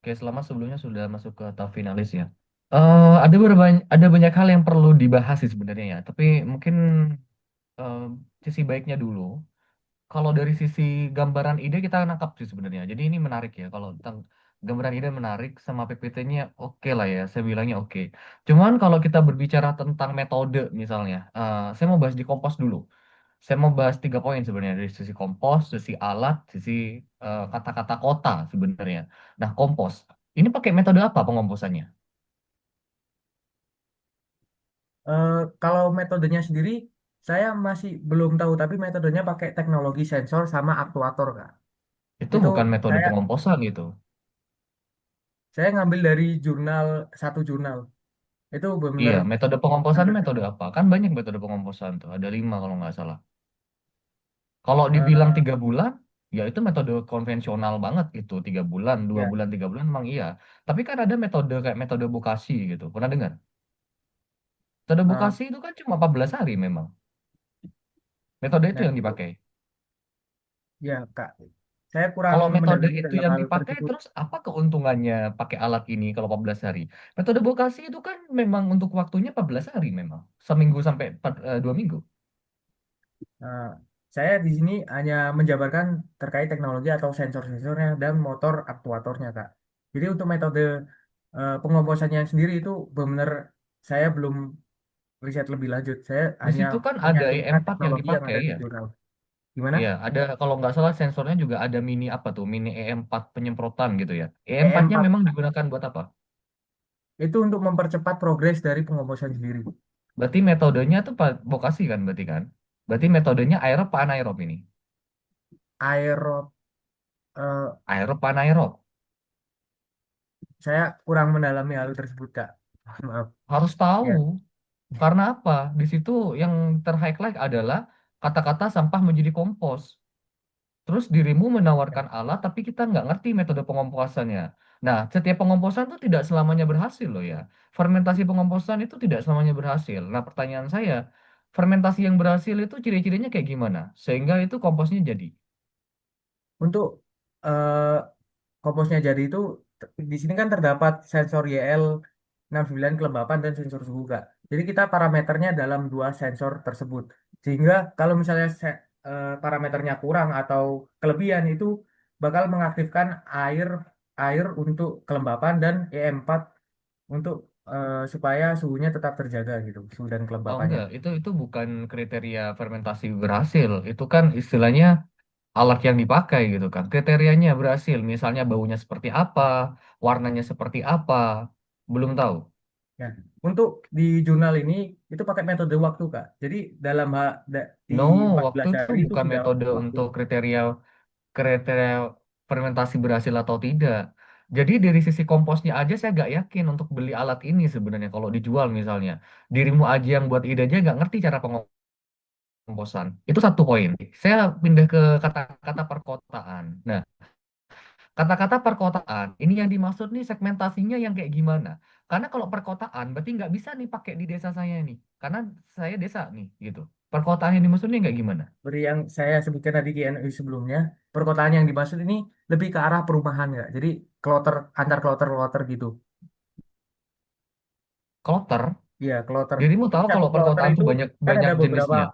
Oke, selamat sebelumnya sudah masuk ke tahap finalis ya. Ada banyak hal yang perlu dibahas sih sebenarnya ya. Tapi mungkin eh, sisi baiknya dulu. Kalau dari sisi gambaran ide kita nangkap sih sebenarnya. Jadi ini menarik ya. Kalau tentang gambaran ide menarik sama PPT-nya oke lah ya. Saya bilangnya oke. Cuman kalau kita berbicara tentang metode misalnya, saya mau bahas di Kompos dulu. Saya mau bahas 3 poin sebenarnya dari sisi kompos, sisi alat, sisi kata-kata kota sebenarnya. Nah, kompos. Ini pakai metode apa pengomposannya? Eh, Kalau metodenya sendiri, saya masih belum tahu, tapi metodenya pakai teknologi sensor sama aktuator, Kak. Itu Itu bukan metode saya pengomposan gitu. saya ngambil dari jurnal, satu jurnal. Itu benar-benar Iya, metode pengomposan hampir metode apa? Kan banyak metode pengomposan tuh. Ada 5 kalau nggak salah. Kalau dibilang eh, 3 bulan, ya itu metode konvensional banget itu. 3 bulan, dua ya. bulan, 3 bulan memang iya. Tapi kan ada metode kayak metode Bukasi gitu. Pernah dengar? Metode eh, Bukasi itu kan cuma 14 hari memang. Metode itu nah, yang itu dipakai. ya, Kak. Saya kurang Kalau metode mendalami itu dalam yang hal dipakai, tersebut. terus apa keuntungannya pakai alat ini kalau 14 hari? Metode Bokasi itu kan memang untuk waktunya 14 hari memang. Seminggu sampai 2 minggu. Eh, saya di sini hanya menjabarkan terkait teknologi atau sensor-sensornya dan motor aktuatornya, Kak. Jadi untuk metode pengomposannya sendiri itu benar saya belum riset lebih lanjut. Saya Di hanya situ kan ada menyantumkan E4 yang teknologi yang dipakai ada di ya. jurnal. Gimana? Iya, ada kalau nggak salah sensornya juga ada mini apa tuh, mini E4 penyemprotan gitu ya. E4-nya EM4 memang digunakan buat apa? itu untuk mempercepat progres dari pengomposan sendiri. Berarti metodenya tuh Bokasi kan berarti kan? Berarti metodenya aerob apa anaerob ini? Aerob, eh, Aerob apa anaerob? saya kurang mendalami hal tersebut, Kak. Maaf. Harus tahu. Ya. Karena apa? Di situ yang ter-highlight adalah kata-kata sampah menjadi kompos. Terus dirimu menawarkan alat, tapi kita nggak ngerti metode pengomposannya. Nah, setiap pengomposan itu tidak selamanya berhasil loh ya. Fermentasi pengomposan itu tidak selamanya berhasil. Nah, pertanyaan saya, fermentasi yang berhasil itu ciri-cirinya kayak gimana? Sehingga itu komposnya jadi. Untuk eh, komposnya jadi itu di sini kan terdapat sensor YL 69 kelembapan dan sensor suhu, Kak. Jadi kita parameternya dalam dua sensor tersebut. Sehingga kalau misalnya parameternya kurang atau kelebihan itu bakal mengaktifkan air air untuk kelembapan dan EM4 untuk supaya suhunya tetap terjaga gitu, suhu dan Oh kelembapannya. enggak, itu bukan kriteria fermentasi berhasil. Itu kan istilahnya alat yang dipakai gitu kan. Kriterianya berhasil, misalnya baunya seperti apa, warnanya seperti apa, belum tahu. Ya, untuk di jurnal ini itu pakai metode waktu, Kak. Jadi di No, waktu 14 itu hari itu bukan sudah metode waktu. untuk kriteria fermentasi berhasil atau tidak. Jadi dari sisi komposnya aja saya nggak yakin untuk beli alat ini sebenarnya kalau dijual misalnya. Dirimu aja yang buat ide aja nggak ngerti cara pengomposan. Itu satu poin. Saya pindah ke kata-kata perkotaan. Nah, kata-kata perkotaan, ini yang dimaksud nih segmentasinya yang kayak gimana? Karena kalau perkotaan berarti nggak bisa nih pakai di desa saya nih. Karena saya desa nih gitu. Perkotaan yang dimaksud nih kayak gimana? Seperti yang saya sebutkan tadi di NU sebelumnya, perkotaan yang dimaksud ini lebih ke arah perumahan ya. Jadi kloter antar kloter-kloter gitu. Kloter. Iya, kloter. Dirimu Jadi tahu satu kalau kloter perkotaan itu tuh banyak kan ada banyak beberapa. jenisnya.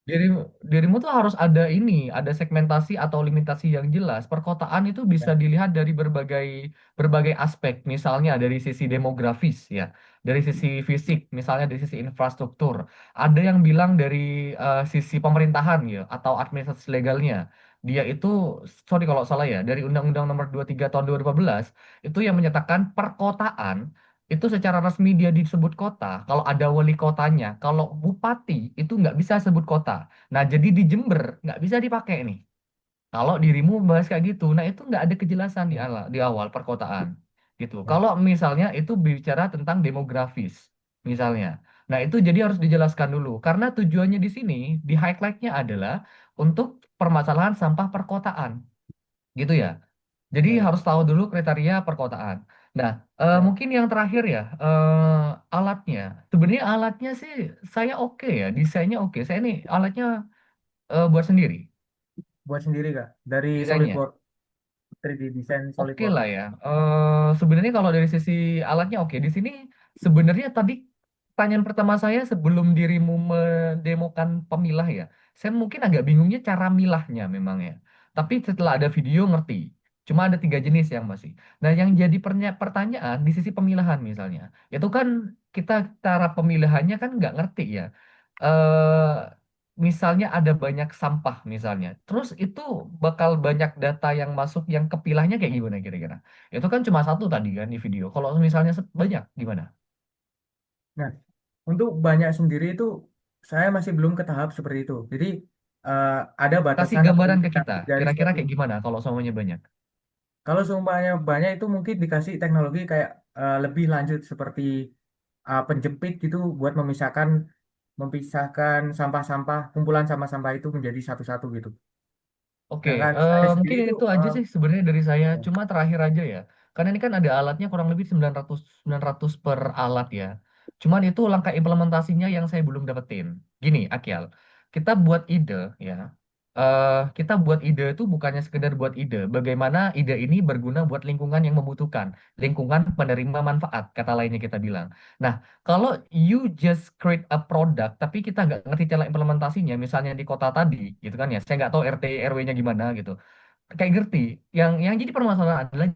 Dirimu, dirimu tuh harus ada ini, ada segmentasi atau limitasi yang jelas. Perkotaan itu bisa Ya. dilihat dari berbagai berbagai aspek, misalnya dari sisi demografis ya, dari sisi fisik, misalnya dari sisi infrastruktur. Ada yang bilang dari sisi pemerintahan ya atau administrasi legalnya. Dia itu, sorry kalau salah ya, dari Undang-Undang Nomor 23 Tahun 2015 itu yang menyatakan perkotaan itu secara resmi dia disebut kota kalau ada wali kotanya. Kalau bupati itu nggak bisa sebut kota. Nah, jadi di Jember nggak bisa dipakai nih. Kalau dirimu bahas kayak gitu, nah itu nggak ada kejelasan di awal perkotaan gitu. Ya. Kalau misalnya itu bicara tentang demografis, misalnya. Nah, itu jadi harus dijelaskan dulu karena tujuannya di sini di highlightnya adalah untuk permasalahan sampah perkotaan, gitu ya. Jadi Ya. harus tahu dulu kriteria perkotaan. Nah, Ya. mungkin yang terakhir ya, alatnya. Sebenarnya alatnya sih saya oke ya, desainnya oke. Saya nih alatnya buat sendiri, Buat sendiri, Kak. Dari desainnya. SolidWorks. 3D design Oke SolidWorks. lah ya. Sebenarnya kalau dari sisi alatnya oke. Di sini sebenarnya tadi pertanyaan pertama saya sebelum dirimu mendemokan pemilah ya, saya mungkin agak bingungnya cara milahnya memang ya. Tapi setelah ada video ngerti. Cuma ada 3 jenis yang masih. Nah, yang jadi pertanyaan di sisi pemilahan misalnya, itu kan kita cara pemilahannya kan nggak ngerti ya. Misalnya ada banyak sampah misalnya, terus itu bakal banyak data yang masuk yang kepilahnya kayak gimana kira-kira? Itu kan cuma satu tadi kan di video. Kalau misalnya banyak gimana? Nah, untuk banyak sendiri itu saya masih belum ke tahap seperti itu. Jadi eh, ada Kasih batasan atau gambaran ke kita. limitasi dari Kira-kira suatu. kayak gimana kalau semuanya banyak? Kalau seumpamanya banyak itu mungkin dikasih teknologi kayak lebih lanjut seperti penjepit gitu buat memisahkan memisahkan sampah-sampah kumpulan sampah-sampah itu menjadi satu-satu gitu. Oke, Sedangkan saya sendiri mungkin itu itu aja sih sebenarnya dari saya. Cuma terakhir aja ya. Karena ini kan ada alatnya kurang lebih 900 per alat ya. Cuman itu langkah implementasinya yang saya belum dapetin. Gini, Akyal. Kita buat ide ya. Kita buat ide itu bukannya sekedar buat ide. Bagaimana ide ini berguna buat lingkungan yang membutuhkan. Lingkungan penerima manfaat, kata lainnya kita bilang. Nah, kalau you just create a product, tapi kita nggak ngerti cara implementasinya, misalnya di kota tadi, gitu kan ya, saya nggak tahu RT RW-nya gimana gitu. Kayak ngerti. Yang jadi permasalahan adalah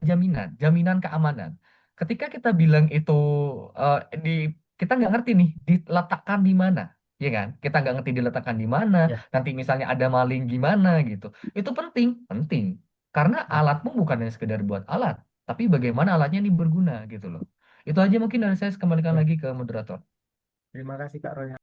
jaminan keamanan. Ketika kita bilang itu eh, di kita nggak ngerti nih diletakkan di mana, ya kan? Kita nggak ngerti diletakkan di mana. ya, Nanti misalnya ada maling gimana gitu. Itu penting, penting. Karena ya, alatmu bukan hanya sekedar buat alat, tapi bagaimana alatnya ini berguna gitu loh. Itu aja mungkin dari saya kembalikan ya. lagi ke moderator. Terima kasih Kak Roy.